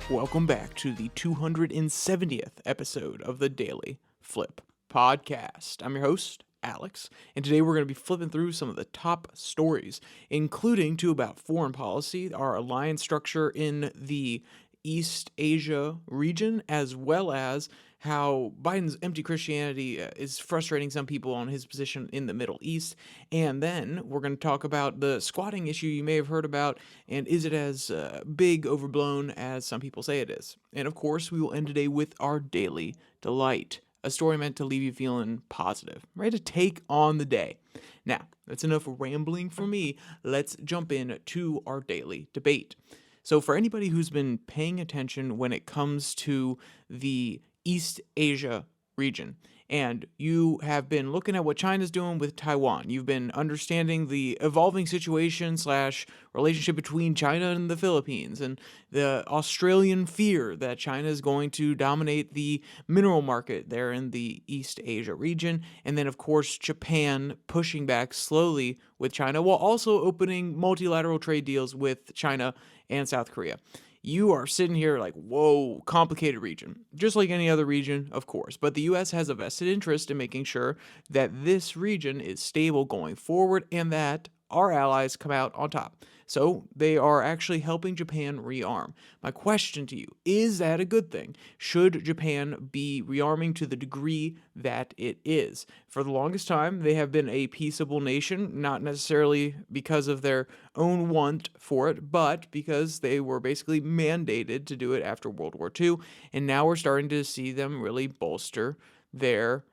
Welcome back to the 270th episode of the Daily Flip podcast. I'm your host, Alex, and today we're going to be flipping through some of the top stories, including two about foreign policy, our alliance structure in the East Asia region, as well as how Biden's empty Christianity is frustrating some people on his position in the Middle East. And then we're going to talk about the squatting issue you may have heard about, and is it as big, overblown as some people say it is? And of course, we will end today with our daily delight, a story meant to leave you feeling positive, ready to take on the day. Now, that's enough rambling for me. Let's jump in to our daily debate. So for anybody who's been paying attention when it comes to the East Asia region, and you have been looking at what China's doing with Taiwan, you've been understanding the evolving situation / relationship between China and the Philippines, and the Australian fear that China is going to dominate the mineral market there in the East Asia region, and then of course Japan pushing back slowly with China while also opening multilateral trade deals with China and South Korea. You are sitting here like, whoa, complicated region. Just like any other region, of course. But the U.S. has a vested interest in making sure that this region is stable going forward and that our allies come out on top. So they are actually helping Japan rearm. My question to you, is that a good thing? Should Japan be rearming to the degree that it is? For the longest time, they have been a peaceable nation, not necessarily because of their own want for it, but because they were basically mandated to do it after World War II. And now we're starting to see them really bolster their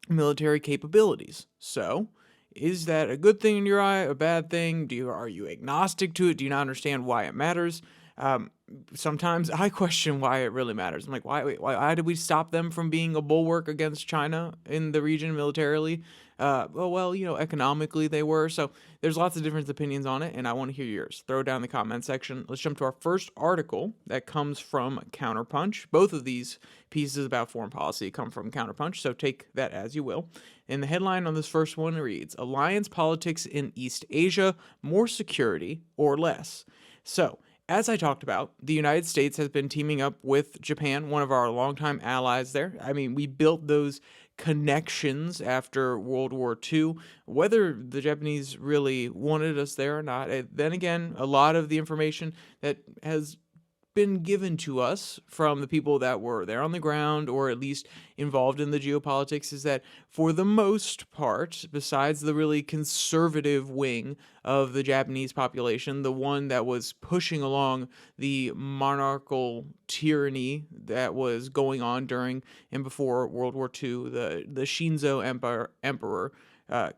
military capabilities. So, is that a good thing in your eye, a bad thing? Are you agnostic to it? Do you not understand why it matters? Sometimes I question why it really matters. I'm like, why did we stop them from being a bulwark against China in the region militarily? Economically they were. So there's lots of different opinions on it, and I want to hear yours. Throw it down in the comment section. Let's jump to our first article that comes from Counterpunch. Both of these pieces about foreign policy come from Counterpunch, so take that as you will. And the headline on this first one reads, Alliance Politics in East Asia, More Security or Less? So, as I talked about, the United States has been teaming up with Japan, one of our longtime allies there. I mean, we built those connections after World War II. Whether the Japanese really wanted us there or not, then again, a lot of the information that has been given to us from the people that were there on the ground or at least involved in the geopolitics is that for the most part, besides the really conservative wing of the Japanese population, the one that was pushing along the monarchical tyranny that was going on during and before World War II, the Shinzo emperor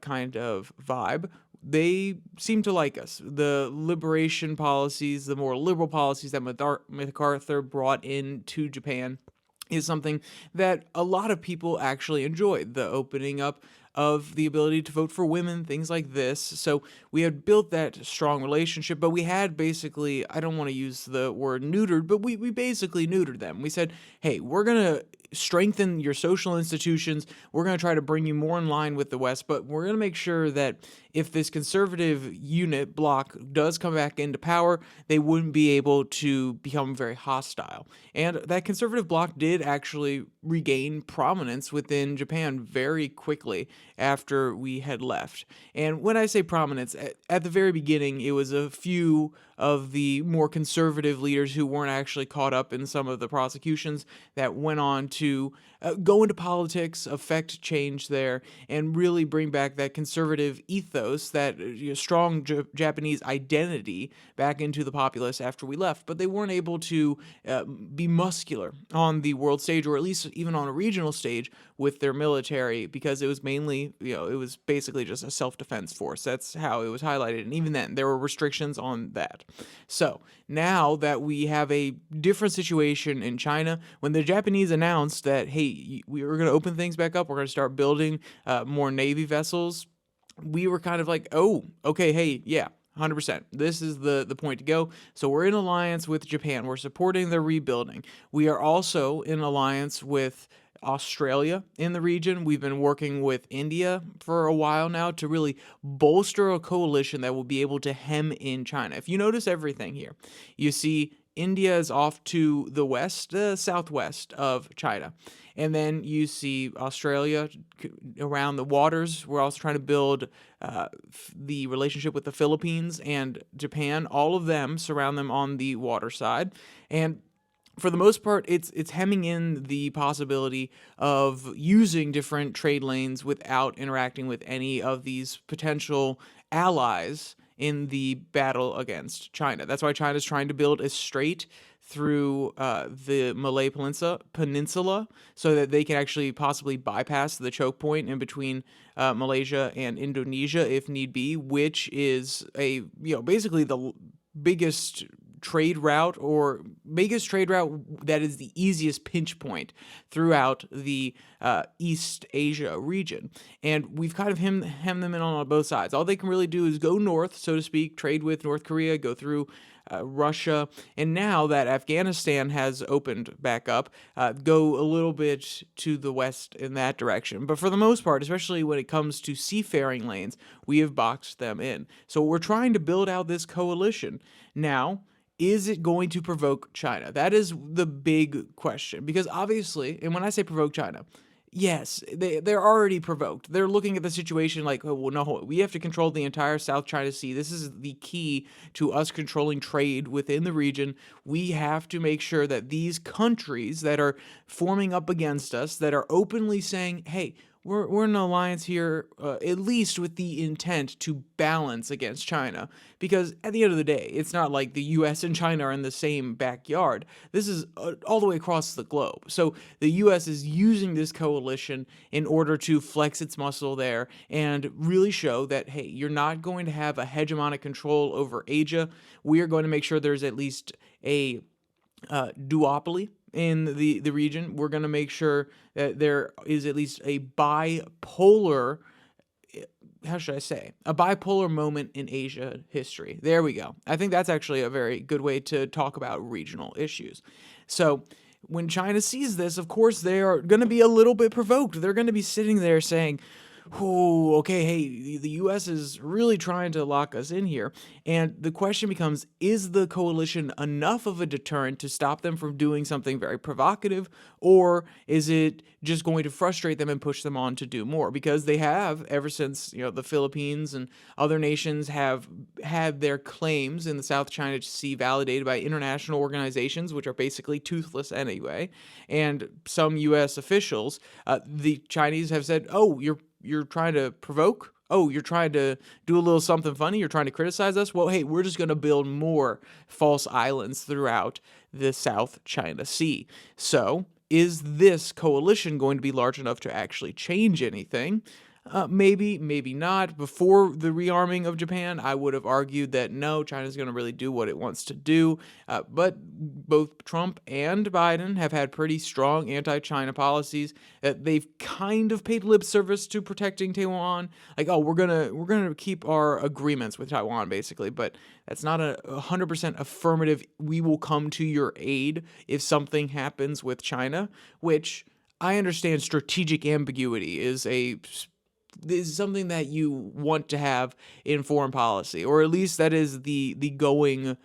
kind of vibe, they seem to like us. The liberation policies, the more liberal policies that MacArthur brought into Japan is something that a lot of people actually enjoyed. The opening up of the ability to vote for women, things like this. So we had built that strong relationship, but we had basically, I don't want to use the word neutered, but we basically neutered them. We said, hey, we're going to strengthen your social institutions. We're going to try to bring you more in line with the West, but we're going to make sure that if this conservative unit bloc does come back into power, they wouldn't be able to become very hostile. And that conservative bloc did actually regain prominence within Japan very quickly after we had left. And when I say prominence, at the very beginning, it was a few of the more conservative leaders who weren't actually caught up in some of the prosecutions that went on to go into politics, affect change there, and really bring back that conservative ethos, that strong Japanese identity back into the populace after we left. But they weren't able to be muscular on the world stage, or at least even on a regional stage with their military, because it was mainly, it was basically just a self-defense force. That's how it was highlighted. And even then, there were restrictions on that. So now that we have a different situation in China, when the Japanese announced that, hey, we were going to open things back up, we're going to start building more Navy vessels, we were kind of like, oh, okay, hey, yeah, 100%. This is the point to go. So we're in alliance with Japan. We're supporting their rebuilding. We are also in alliance with Australia in the region. We've been working with India for a while now to really bolster a coalition that will be able to hem in China. If you notice everything here, you see India is off to the west, southwest of China. And then you see Australia around the waters. We're also trying to build the relationship with the Philippines and Japan. All of them surround them on the water side. And for the most part, it's hemming in the possibility of using different trade lanes without interacting with any of these potential allies in the battle against China. That's why China's trying to build a strait through the Malay Peninsula so that they can actually possibly bypass the choke point in between Malaysia and Indonesia if need be, which is basically the biggest trade route that is the easiest pinch point throughout the East Asia region. And we've kind of hemmed them in on both sides. All they can really do is go north, so to speak, trade with North Korea, go through Russia, and now that Afghanistan has opened back up, go a little bit to the west in that direction. But for the most part, especially when it comes to seafaring lanes, we have boxed them in. So we're trying to build out this coalition. Now, is it going to provoke China? That is the big question. Because obviously, and when I say provoke China, yes, they're already provoked. They're looking at the situation like, oh, well, no, we have to control the entire South China Sea. This is the key to us controlling trade within the region. We have to make sure that these countries that are forming up against us, that are openly saying, hey, we're in an alliance here, at least with the intent to balance against China. Because at the end of the day, it's not like the U.S. and China are in the same backyard. This is all the way across the globe. So the U.S. is using this coalition in order to flex its muscle there and really show that, hey, you're not going to have a hegemonic control over Asia. We are going to make sure there's at least a duopoly in the region. We're going to make sure that there is at least a bipolar, how should I say, a bipolar moment in Asia history. There we go. I think that's actually a very good way to talk about regional issues. So when China sees this, of course, they are going to be a little bit provoked. They're going to be sitting there saying, oh, okay, hey, the U.S. is really trying to lock us in here. And the question becomes, is the coalition enough of a deterrent to stop them from doing something very provocative, or is it just going to frustrate them and push them on to do more? Because they have, ever since the Philippines and other nations have had their claims in the South China Sea validated by international organizations, which are basically toothless anyway, and some U.S. officials, the Chinese have said, oh, you're trying to provoke? Oh, you're trying to do a little something funny? You're trying to criticize us? Well, hey, we're just going to build more false islands throughout the South China Sea. So, is this coalition going to be large enough to actually change anything? Maybe, maybe not. Before the rearming of Japan, I would have argued that no, China's going to really do what it wants to do. But both Trump and Biden have had pretty strong anti-China policies. They've kind of paid lip service to protecting Taiwan. Like, oh, we're gonna keep our agreements with Taiwan, basically. But that's not a 100% affirmative. We will come to your aid if something happens with China, which I understand strategic ambiguity is something that you want to have in foreign policy, or at least that is the going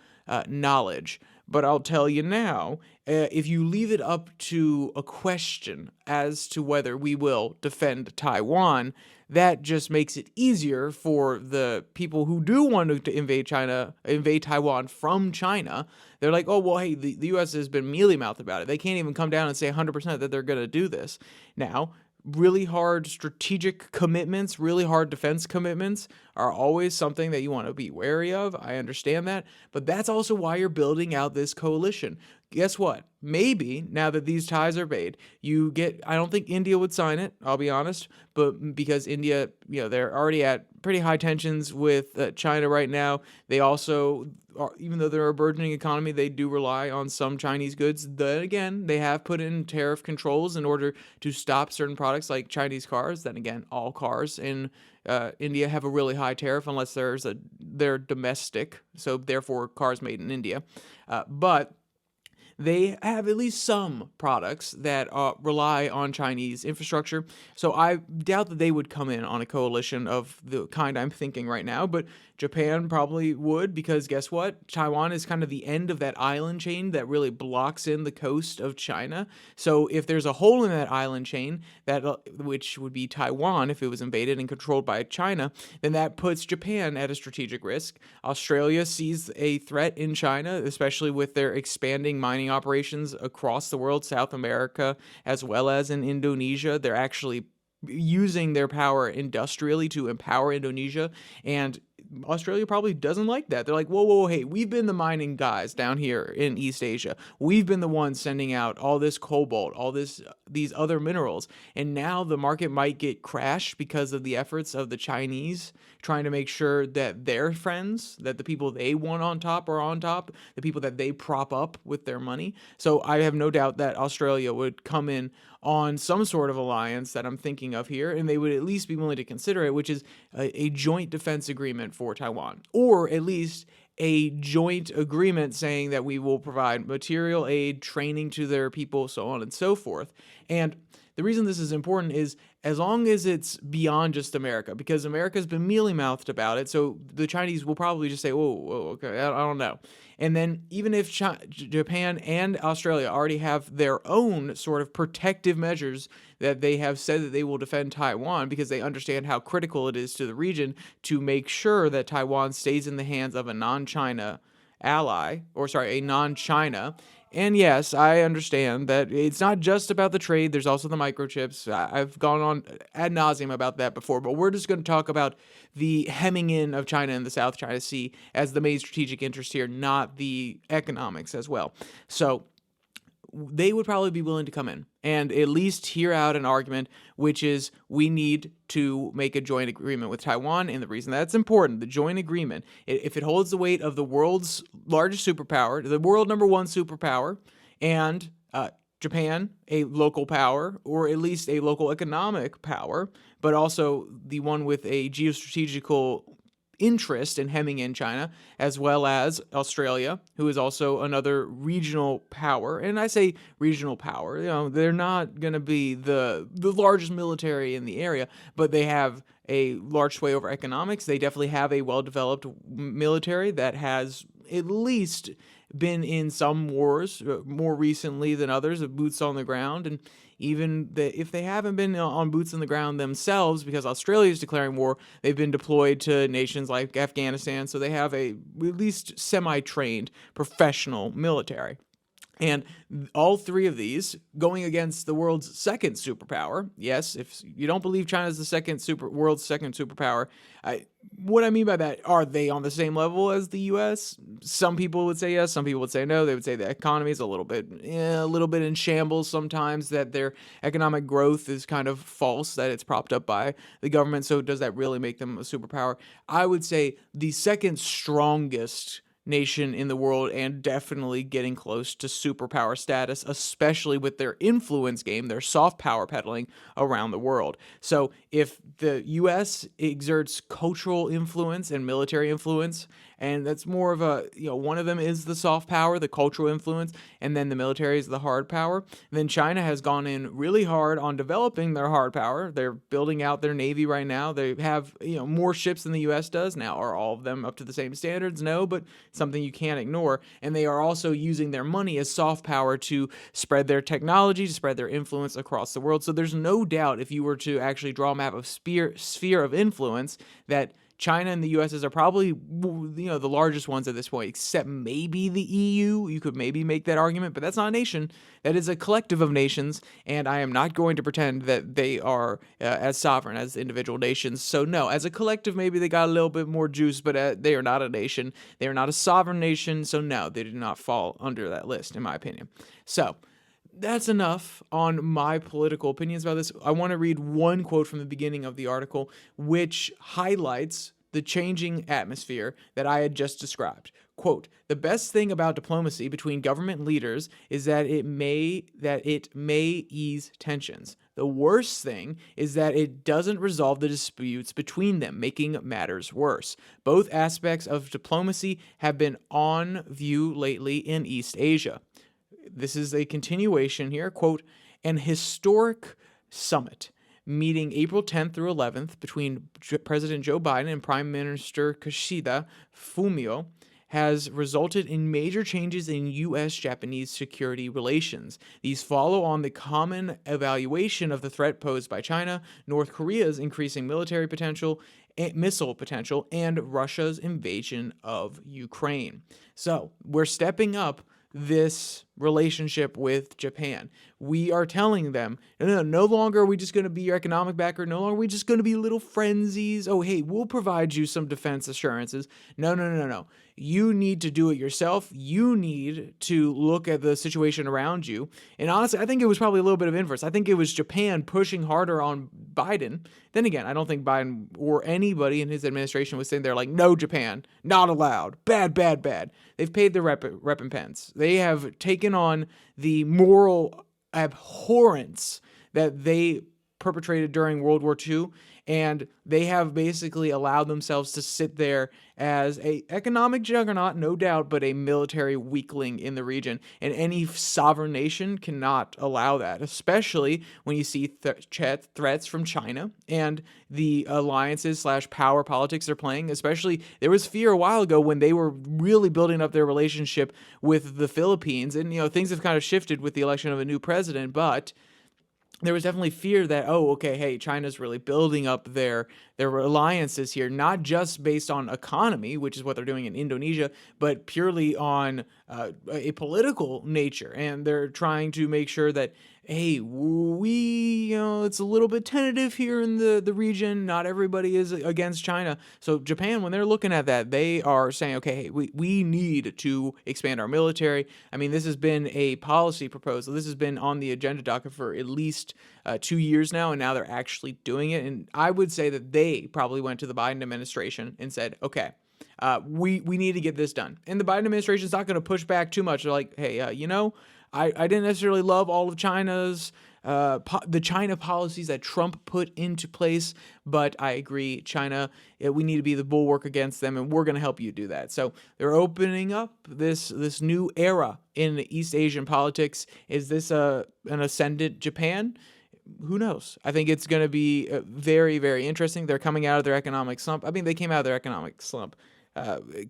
knowledge. But I'll tell you now, if you leave it up to a question as to whether we will defend Taiwan, that just makes it easier for the people who do want to invade Taiwan from China. They're like, oh, well, hey, the U.S. has been mealy-mouthed about it. They can't even come down and say 100% that they're going to do this. Now, really hard strategic commitments, really hard defense commitments are always something that you want to be wary of. I understand that. But that's also why you're building out this coalition. Guess what? Maybe now that these ties are made, I don't think India would sign it, I'll be honest, but because India, they're already at pretty high tensions with China right now. They also, even though they're a burgeoning economy, they do rely on some Chinese goods. Then again, they have put in tariff controls in order to stop certain products like Chinese cars. Then again, all cars in India have a really high tariff unless they're domestic, so therefore cars made in India. But they have at least some products that rely on Chinese infrastructure. So I doubt that they would come in on a coalition of the kind I'm thinking right now, but Japan probably would, because guess what? Taiwan is kind of the end of that island chain that really blocks in the coast of China. So if there's a hole in that island chain, that which would be Taiwan if it was invaded and controlled by China, then that puts Japan at a strategic risk. Australia sees a threat in China, especially with their expanding mining operations across the world, South America, as well as in Indonesia. They're actually using their power industrially to empower Indonesia, and Australia probably doesn't like that. They're like, whoa, whoa, hey, we've been the mining guys down here in East Asia. We've been the ones sending out all this cobalt, all these other minerals, and now the market might get crashed because of the efforts of the Chinese trying to make sure that their friends, that the people they want on top are on top, the people that they prop up with their money. So I have no doubt that Australia would come in on some sort of alliance that I'm thinking of here, and they would at least be willing to consider it, which is a joint defense agreement for Taiwan, or at least a joint agreement saying that we will provide material aid, training to their people, so on and so forth. And the reason this is important is as long as it's beyond just America, because America's been mealy-mouthed about it, so the Chinese will probably just say, whoa, okay, I don't know. And then even if Japan and Australia already have their own sort of protective measures that they have said that they will defend Taiwan because they understand how critical it is to the region to make sure that Taiwan stays in the hands of a non-China ally, or sorry, a non-China. And yes, I understand that it's not just about the trade. There's also the microchips. I've gone on ad nauseum about that before, but we're just going to talk about the hemming in of China in the South China Sea as the main strategic interest here, not the economics as well. So they would probably be willing to come in and at least hear out an argument, which is we need to make a joint agreement with Taiwan. And the reason that's important, the joint agreement, if it holds the weight of the world's largest superpower, the world number one superpower, and Japan, a local power, or at least a local economic power, but also the one with a geostrategical interest in hemming in China, as well as Australia, who is also another regional power. And I say regional power, they're not going to be the largest military in the area, but they have a large sway over economics. They definitely have a well-developed military that has at least been in some wars more recently than others, boots on the ground. And even if they haven't been on boots on the ground themselves, because Australia is declaring war, they've been deployed to nations like Afghanistan, so they have a at least semi-trained professional military. And all three of these going against the world's second superpower. Yes, if you don't believe China's the world's second superpower, what I mean by that, are they on the same level as the U.S.? Some people would say yes, some people would say no. They would say the economy is a little bit in shambles sometimes, that their economic growth is kind of false, that it's propped up by the government. So does that really make them a superpower? I would say the second strongest nation in the world, and definitely getting close to superpower status, especially with their influence game, their soft power peddling around the world. So if the US exerts cultural influence and military influence, and that's more of a, one of them is the soft power, the cultural influence, and then the military is the hard power. Then China has gone in really hard on developing their hard power. They're building out their Navy right now. They have, more ships than the U.S. does. Now, are all of them up to the same standards? No, but something you can't ignore. And they are also using their money as soft power to spread their technology, to spread their influence across the world. So there's no doubt, if you were to actually draw a map of sphere of influence, that China and the U.S. are probably, the largest ones at this point, except maybe the EU. You could maybe make that argument, but that's not a nation. That is a collective of nations, and I am not going to pretend that they are as sovereign as individual nations. So no, as a collective, maybe they got a little bit more juice, but they are not a nation. They are not a sovereign nation, so no, they do not fall under that list, in my opinion. So that's enough on my political opinions about this. I want to read one quote from the beginning of the article, which highlights the changing atmosphere that I had just described. Quote, "The best thing about diplomacy between government leaders is that it may ease tensions. The worst thing is that it doesn't resolve the disputes between them, making matters worse. Both aspects of diplomacy have been on view lately in East Asia." This is a continuation here. Quote, an historic summit meeting April 10th through 11th between President Joe Biden and Prime Minister Kishida Fumio has resulted in major changes in U.S.-Japanese security relations. These follow on the common evaluation of the threat posed by China, North Korea's increasing military potential, missile potential, and Russia's invasion of Ukraine. So we're stepping up this relationship with Japan. We are telling them, no longer are we just going to be your economic backer. No longer are we just going to be little frenzies. Oh, hey, we'll provide you some defense assurances. No. You need to do it yourself. You need to look at the situation around you. And honestly, I think it was probably a little bit of inverse. I think it was Japan pushing harder on Biden. Then again, I don't think Biden or anybody in his administration was sitting there like, no, Japan, not allowed. Bad. They've paid their recompense. They have taken on the moral abhorrence that they perpetrated during World War II, and they have basically allowed themselves to sit there as a economic juggernaut, no doubt, but a military weakling in the region. And any sovereign nation cannot allow that, especially when you see threats from China and the alliances / power politics they're playing. Especially, there was fear a while ago when they were really building up their relationship with the Philippines, and things have kind of shifted with the election of a new president, but there was definitely fear that, China's really building up their alliances here, not just based on economy, which is what they're doing in Indonesia, but purely on a political nature. And they're trying to make sure that, hey, it's a little bit tentative here in the region. Not everybody is against China. So Japan, when they're looking at that, they are saying, okay, hey, we need to expand our military. I mean, this has been a policy proposal. This has been on the agenda docket for at least 2 years now, and now they're actually doing it. And I would say that they probably went to the Biden administration and said, okay, we need to get this done. And the Biden administration is not going to push back too much. They're like, hey, I didn't necessarily love all of China's the China policies that Trump put into place, but I agree, China, we need to be the bulwark against them, and we're going to help you do that. So they're opening up this new era in East Asian politics. Is this an ascendant Japan? Who knows? I think it's going to be very, very interesting. They're coming out of their economic slump. I mean, they came out of their economic slump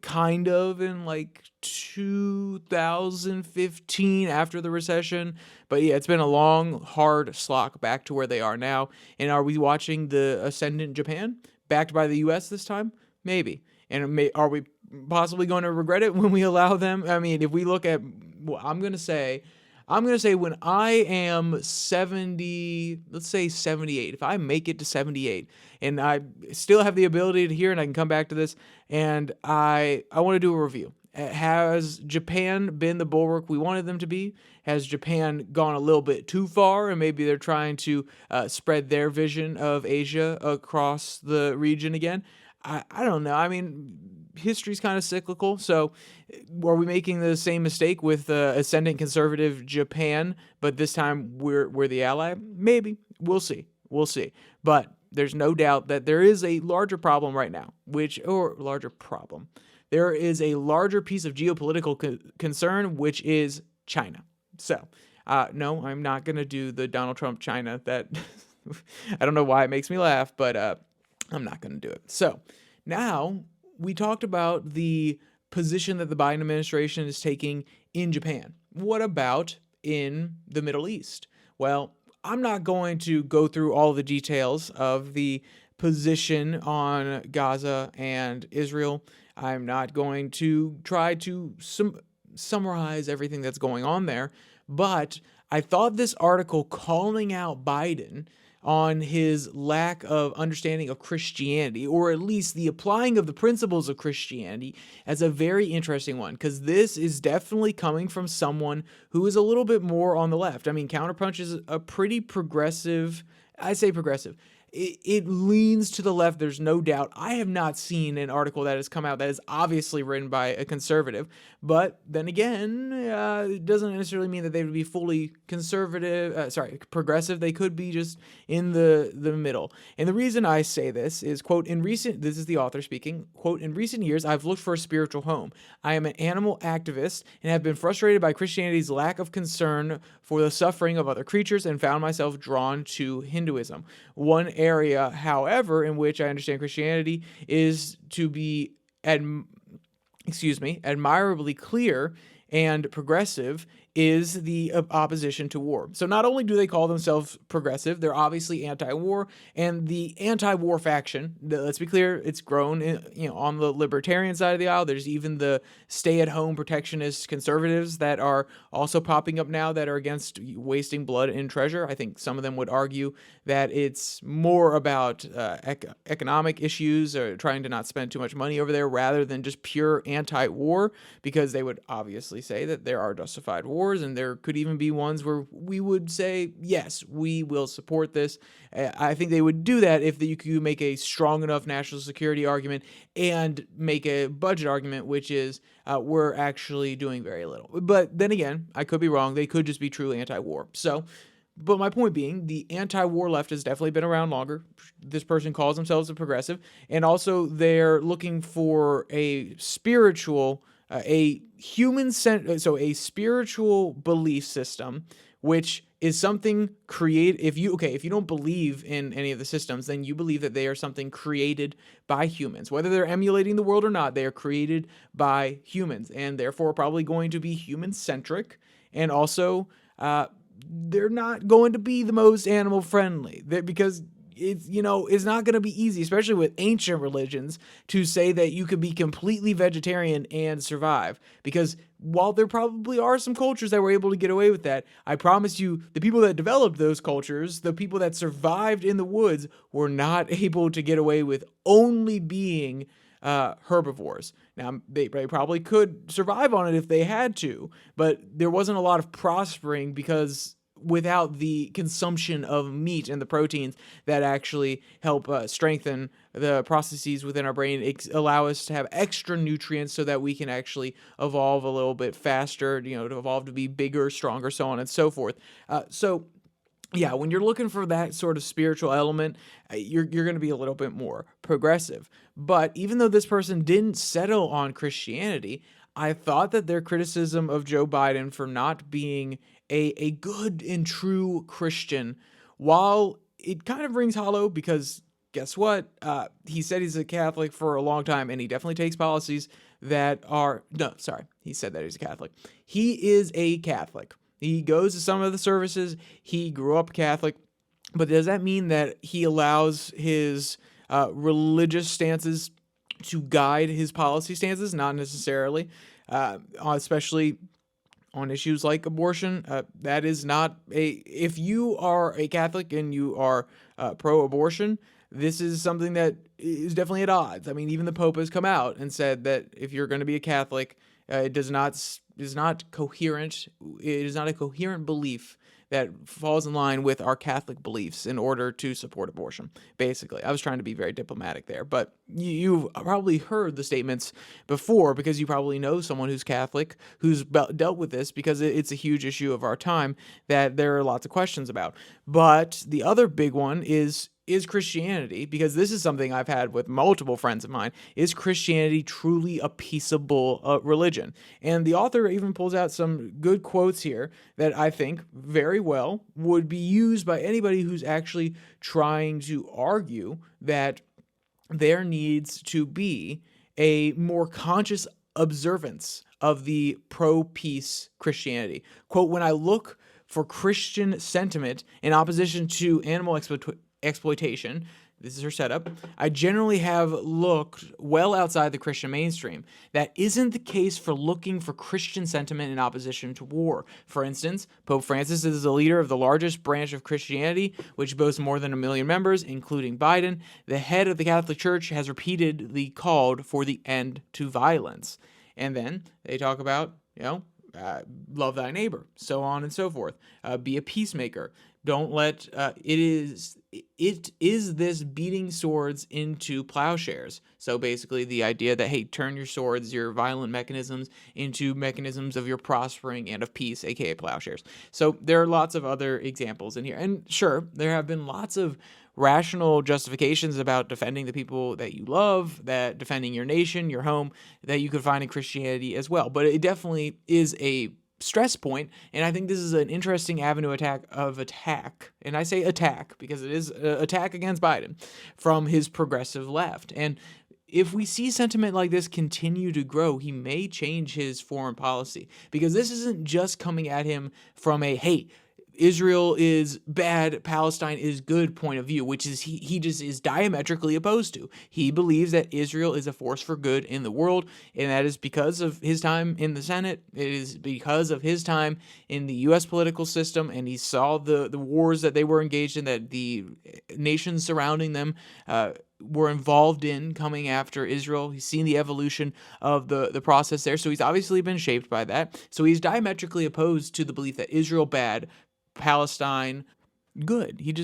kind of in like 2015 after the recession. But yeah, it's been a long, hard slog back to where they are now. And are we watching the ascendant Japan backed by the U.S. this time? Maybe. And are we possibly going to regret it when we allow them? I mean, if we look at, well, I'm going to say when I am 70, let's say 78, if I make it to 78 and I still have the ability to hear, and I can come back to this, and I want to do a review. Has Japan been the bulwark we wanted them to be? Has Japan gone a little bit too far, and maybe they're trying to spread their vision of Asia across the region again? I don't know. I mean, history's kind of cyclical. So are we making the same mistake with ascendant conservative Japan, but this time we're the ally? Maybe. We'll see. But there's no doubt that there is a larger problem right now, there is a larger piece of geopolitical concern, which is China. So, no, I'm not going to do the Donald Trump China. That I don't know why it makes me laugh, but I'm not going to do it. So now we talked about the position that the Biden administration is taking in Japan. What about in the Middle East? Well, I'm not going to go through all the details of the position on Gaza and Israel. I'm not going to try to summarize everything that's going on there, but I thought this article calling out Biden on his lack of understanding of Christianity, or at least the applying of the principles of Christianity, as a very interesting one, because this is definitely coming from someone who is a little bit more on the left. I mean, Counterpunch is a pretty progressive, I say progressive. it leans to the left. There's no doubt. I have not seen an article that has come out that is obviously written by a conservative. But then again, it doesn't necessarily mean that they would be fully progressive. They could be just in the middle. And the reason I say this is, quote, this is the author speaking, quote, in recent years, I've looked for a spiritual home. I am an animal activist and have been frustrated by Christianity's lack of concern for the suffering of other creatures and found myself drawn to Hinduism. One area, however, in which I understand Christianity is to be admirably clear and progressive is the opposition to war. So not only do they call themselves progressive, they're obviously anti-war, and the anti-war faction, let's be clear, it's grown on the libertarian side of the aisle. There's even the stay-at-home protectionist conservatives that are also popping up now that are against wasting blood and treasure. I think some of them would argue that it's more about economic issues or trying to not spend too much money over there rather than just pure anti-war, because they would obviously say that there are justified wars, and there could even be ones where we would say, yes, we will support this. I think they would do that if you could make a strong enough national security argument and make a budget argument, which is we're actually doing very little. But then again, I could be wrong. They could just be truly anti-war. But my point being, the anti-war left has definitely been around longer. This person calls themselves a progressive, and also they're looking for a spiritual, a spiritual belief system, which is something created. If you don't believe in any of the systems, then you believe that they are something created by humans. Whether they're emulating the world or not, they are created by humans, and therefore probably going to be human-centric, and also they're not going to be the most animal friendly, because it's not going to be easy, especially with ancient religions, to say that you could be completely vegetarian and survive. Because while there probably are some cultures that were able to get away with that, I promise you, the people that developed those cultures, the people that survived in the woods, were not able to get away with only being herbivores. Now, they probably could survive on it if they had to, but there wasn't a lot of prospering, because without the consumption of meat and the proteins that actually help strengthen the processes within our brain, allow us to have extra nutrients so that we can actually evolve a little bit faster, to evolve to be bigger, stronger, so on and so forth. Yeah, when you're looking for that sort of spiritual element, you're going to be a little bit more progressive. But even though this person didn't settle on Christianity, I thought that their criticism of Joe Biden for not being a good and true Christian, while it kind of rings hollow, because guess what? He said he's a Catholic for a long time, and he definitely takes policies that are... No, sorry. He said that he's a Catholic. He is a Catholic. He goes to some of the services. He grew up Catholic. But does that mean that he allows his religious stances to guide his policy stances? Not necessarily, especially on issues like abortion. That is not if you are a Catholic and you are pro-abortion, this is something that is definitely at odds. I mean, even the Pope has come out and said that if you're going to be a Catholic, it is not coherent. It is not a coherent belief that falls in line with our Catholic beliefs in order to support abortion. Basically, I was trying to be very diplomatic there, but you've probably heard the statements before, because you probably know someone who's Catholic who's dealt with this, because it's a huge issue of our time that there are lots of questions about. But the other big one is Christianity, because this is something I've had with multiple friends of mine. Is Christianity truly a peaceable religion? And the author even pulls out some good quotes here that I think very well would be used by anybody who's actually trying to argue that there needs to be a more conscious observance of the pro-peace Christianity. Quote, when I look for Christian sentiment in opposition to animal exploitation, this is her setup, I generally have looked well outside the Christian mainstream. That isn't the case for looking for Christian sentiment in opposition to war. For instance, Pope Francis is the leader of the largest branch of Christianity, which boasts more than 1 million members, including Biden. The head of the Catholic Church has repeatedly called for the end to violence. And then they talk about, love thy neighbor, so on and so forth. Be a peacemaker. Don't let it is this beating swords into plowshares. So basically the idea that, hey, turn your swords, your violent mechanisms, into mechanisms of your prospering and of peace, aka plowshares. So there are lots of other examples in here. And sure, there have been lots of rational justifications about defending the people that you love, that defending your nation, your home, that you could find in Christianity as well. But it definitely is a stress point, and I think this is an interesting avenue of attack, and I say attack because it is an attack against Biden from his progressive left. And if we see sentiment like this continue to grow, he may change his foreign policy, because this isn't just coming at him from a, hey, Israel is bad, Palestine is good point of view, which is he just is diametrically opposed to. He believes that Israel is a force for good in the world, and that is because of his time in the Senate. It is because of his time in the U.S. political system, and he saw the wars that they were engaged in, that the nations surrounding them were involved in coming after Israel. He's seen the evolution of the process there, so he's obviously been shaped by that. So he's diametrically opposed to the belief that Israel bad, Palestine good. He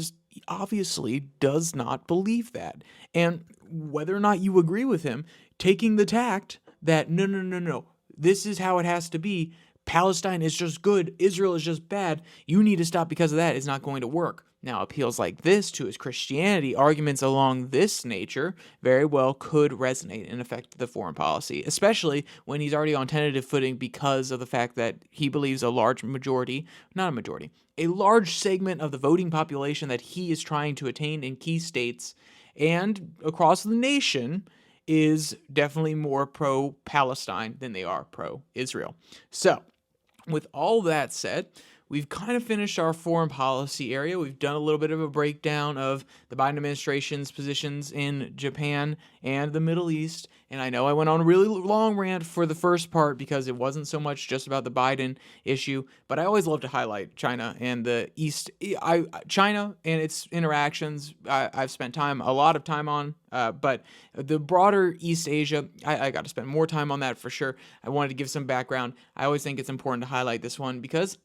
obviously does not believe that. And whether or not you agree with him, taking the tact that no, this is how it has to be, Palestine is just good, Israel is just bad, you need to stop because of that, is not going to work. Now, appeals like this to his Christianity, arguments along this nature, very well could resonate and affect the foreign policy, especially when he's already on tentative footing because of the fact that he believes a large segment of the voting population that he is trying to attain in key states and across the nation is definitely more pro-Palestine than they are pro-Israel. So, with all that said, we've kind of finished our foreign policy area. We've done a little bit of a breakdown of the Biden administration's positions in Japan and the Middle East. And I know I went on a really long rant for the first part because it wasn't so much just about the Biden issue, but I always love to highlight China and the East. China and its interactions, I've spent a lot of time on, but the broader East Asia, I got to spend more time on that for sure. I wanted to give some background. I always think it's important to highlight this one because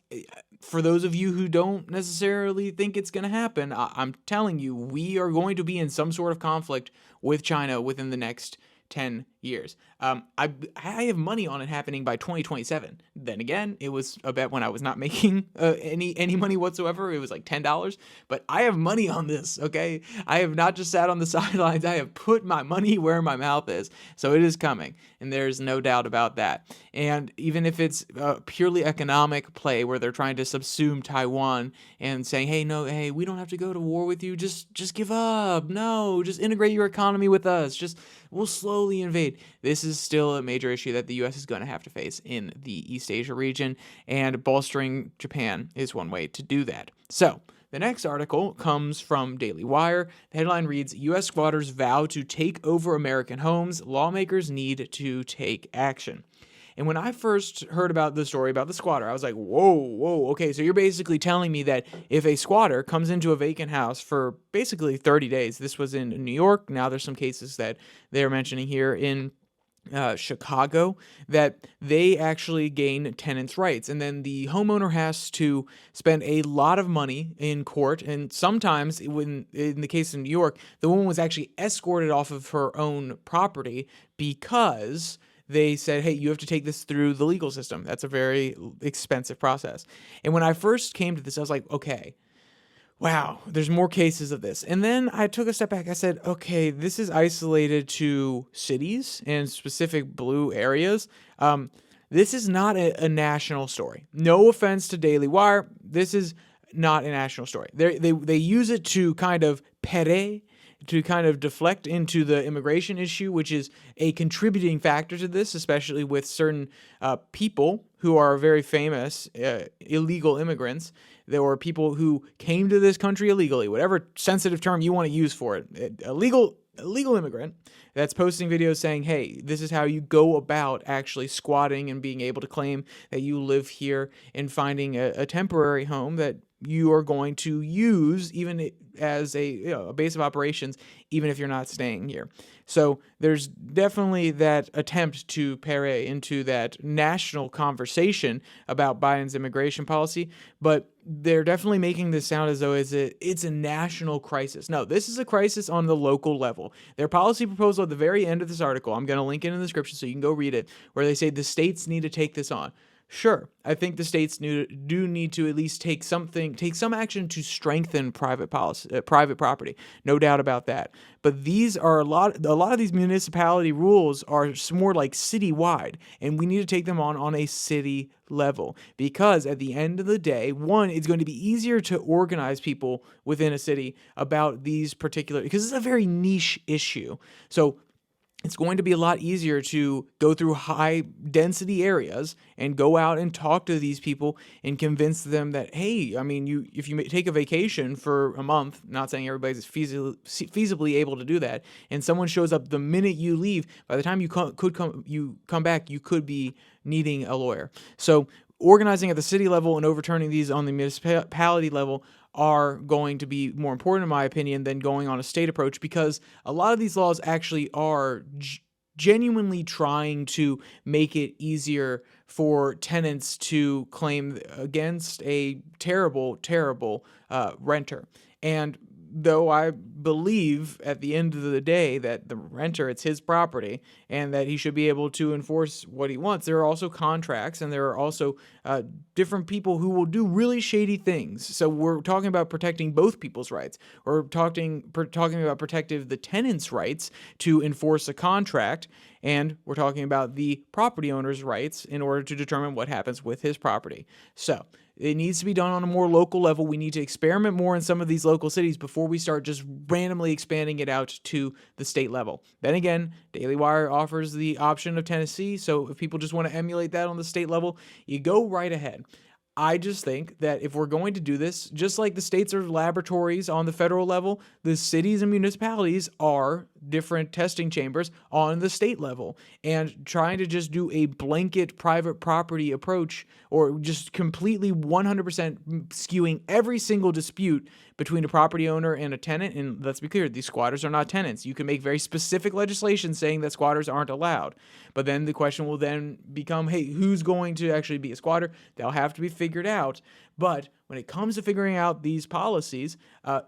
for those of you who don't necessarily think it's going to happen, I'm telling you, we are going to be in some sort of conflict with China within the next 10 years. I have money on it happening by 2027. Then again, it was a bet when I was not making any money whatsoever. It was like $10, but I have money on this, okay? I have not just sat on the sidelines. I have put my money where my mouth is. So it is coming, and there's no doubt about that. And even if it's a purely economic play where they're trying to subsume Taiwan and saying, hey, we don't have to go to war with you. Just give up. No, just integrate your economy with us. We'll slowly invade. This is still a major issue that the U.S. is going to have to face in the East Asia region, and bolstering Japan is one way to do that. So, the next article comes from Daily Wire. The headline reads, U.S. squatters vow to take over American homes. Lawmakers need to take action. And when I first heard about the story about the squatter, I was like, whoa, okay, so you're basically telling me that if a squatter comes into a vacant house for basically 30 days, this was in New York, now there's some cases that they're mentioning here in Chicago, that they actually gain tenants' rights. And then the homeowner has to spend a lot of money in court. And sometimes, in the case of New York, the woman was actually escorted off of her own property because they said, hey, you have to take this through the legal system. That's a very expensive process. And when I first came to this, I was like, okay, wow, there's more cases of this. And then I took a step back. I said, okay, this is isolated to cities and specific blue areas. This is not a national story. No offense to Daily Wire. This is not a national story. They use it to kind of to kind of deflect into the immigration issue, which is a contributing factor to this, especially with certain people who are very famous illegal immigrants. There were people who came to this country illegally, whatever sensitive term you want to use for it. Illegal immigrant that's posting videos saying, hey, this is how you go about actually squatting and being able to claim that you live here and finding a temporary home that you are going to use even as a base of operations, even if you're not staying here. So there's definitely that attempt to parry into that national conversation about Biden's immigration policy, but they're definitely making this sound as though it's a national crisis. No, this is a crisis on the local level. Their policy proposal at the very end of this article, I'm going to link it in the description so you can go read it, where they say the states need to take this on. Sure, I think the states do need to at least take some action to strengthen private property. No doubt about that. But these are a lot of these municipality rules are more like citywide, and we need to take them on a city level, because at the end of the day, one, it's going to be easier to organize people within a city about these particular, because it's a very niche issue. So it's going to be a lot easier to go through high density areas and go out and talk to these people and convince them that, hey, I mean, if you take a vacation for a month, not saying everybody's feasibly able to do that, and someone shows up the minute you leave, by the time you come back, you could be needing a lawyer. So organizing at the city level and overturning these on the municipality level are going to be more important, in my opinion, than going on a state approach, because a lot of these laws actually are genuinely trying to make it easier for tenants to claim against a terrible, terrible renter. And though I believe at the end of the day that the renter, it's his property and that he should be able to enforce what he wants, there are also contracts, and there are also different people who will do really shady things. So we're talking about protecting both people's rights. We're talking about protecting the tenant's rights to enforce a contract, and we're talking about the property owner's rights in order to determine what happens with his property. So it needs to be done on a more local level. We need to experiment more in some of these local cities before we start just randomly expanding it out to the state level. Then again, Daily Wire offers the option of Tennessee, so if people just want to emulate that on the state level, you go right ahead. I just think that if we're going to do this, just like the states are laboratories on the federal level, the cities and municipalities are different testing chambers on the state level. And trying to just do a blanket private property approach, or just completely 100% skewing every single dispute between a property owner and a tenant, and let's be clear, these squatters are not tenants. You can make very specific legislation saying that squatters aren't allowed. But then the question will then become, hey, who's going to actually be a squatter? They'll have to be figured out. But when it comes to figuring out these policies,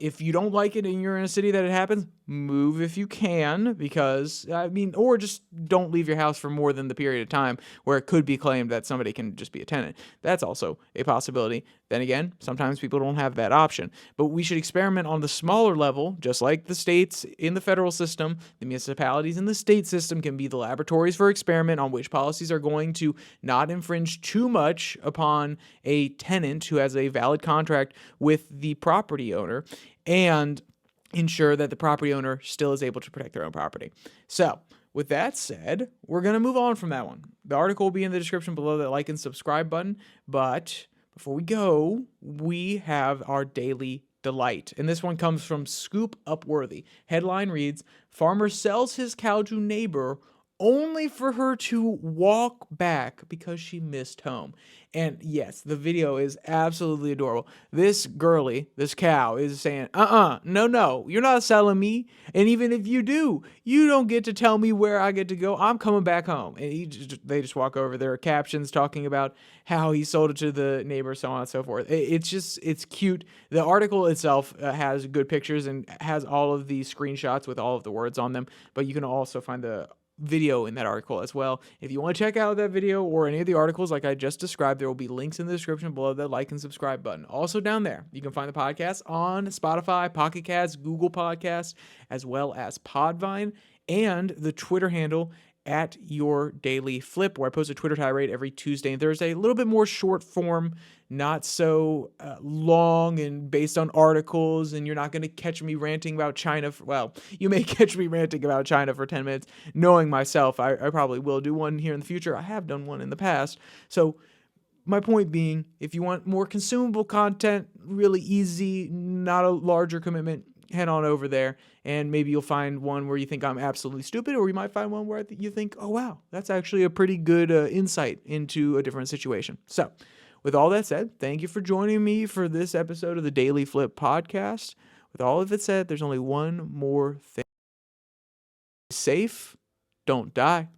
if you don't like it and you're in a city that it happens, move if you can, because, or just don't leave your house for more than the period of time where it could be claimed that somebody can just be a tenant. That's also a possibility. Then again, sometimes people don't have that option. But we should experiment on the smaller level, just like the states in the federal system. The municipalities in the state system can be the laboratories for experiment on which policies are going to not infringe too much upon a tenant who has a valid contract with the property owner, and ensure that the property owner still is able to protect their own property. So, with that said, we're going to move on from that one. The article will be in the description below that like and subscribe button, but before we go, we have our daily delight. And this one comes from Scoop Upworthy. Headline reads, "Farmer sells his cow to neighbor only for her to walk back because she missed home." And yes, the video is absolutely adorable. This girly, this cow, is saying, no, you're not selling me. And even if you do, you don't get to tell me where I get to go. I'm coming back home. And they just walk over. There are captions talking about how he sold it to the neighbor, so on and so forth. It's cute. The article itself has good pictures and has all of the screenshots with all of the words on them, but you can also find the video in that article as well. If you want to check out that video or any of the articles like I just described, there will be links in the description below that like and subscribe button. Also down there, you can find the podcast on Spotify, Pocket Casts, Google Podcasts, as well as Podvine, and the Twitter handle at Your Daily Flip, where I post a Twitter tirade every Tuesday and Thursday. A little bit more short form, not so long and based on articles, and you're not going to catch me ranting about China. You may catch me ranting about China for 10 minutes. Knowing myself, I probably will do one here in the future. I have done one in the past. So my point being, if you want more consumable content, really easy, not a larger commitment, head on over there, and maybe you'll find one where you think I'm absolutely stupid, or you might find one where you think, oh wow, that's actually a pretty good insight into a different situation. So with all that said, thank you for joining me for this episode of the Daily Flip podcast. With all of it said, there's only one more thing. Safe, don't die.